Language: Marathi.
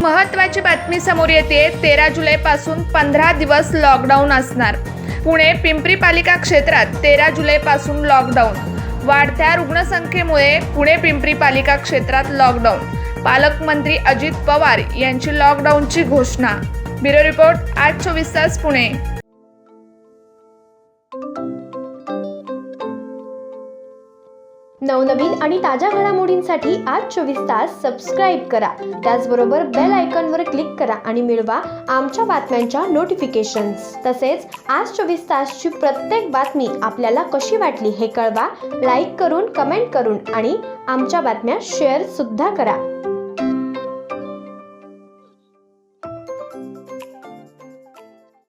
महत्त्वाची बातमी समोर येते। 13 जुलैपासून 15 दिवस लॉकडाऊन असणार। पुणे पिंपरी पालिका क्षेत्रात 13 जुलैपासून लॉकडाऊन। वाढत्या रुग्णसंख्येमुळे पुणे पिंपरी पालिका क्षेत्रात लॉकडाऊन। पालकमंत्री अजित पवार यांची लॉकडाऊनची घोषणा। ब्युरो रिपोर्ट आज 24 तास पुणे। नवनवीन आणि ताज्या घडामोडींसाठी आज 24 तास सबस्क्राईब करा। त्याचबरोबर बेल आयकॉनवर क्लिक करा आणि मिळवा आमच्या बातम्यांच्या नोटिफिकेशन्स। तसेच आज 24 तासची प्रत्येक बातमी आपल्याला कशी वाटली हे कळवा, लाईक करून, कमेंट करून आणि आमच्या बातम्या शेअर सुद्धा करा।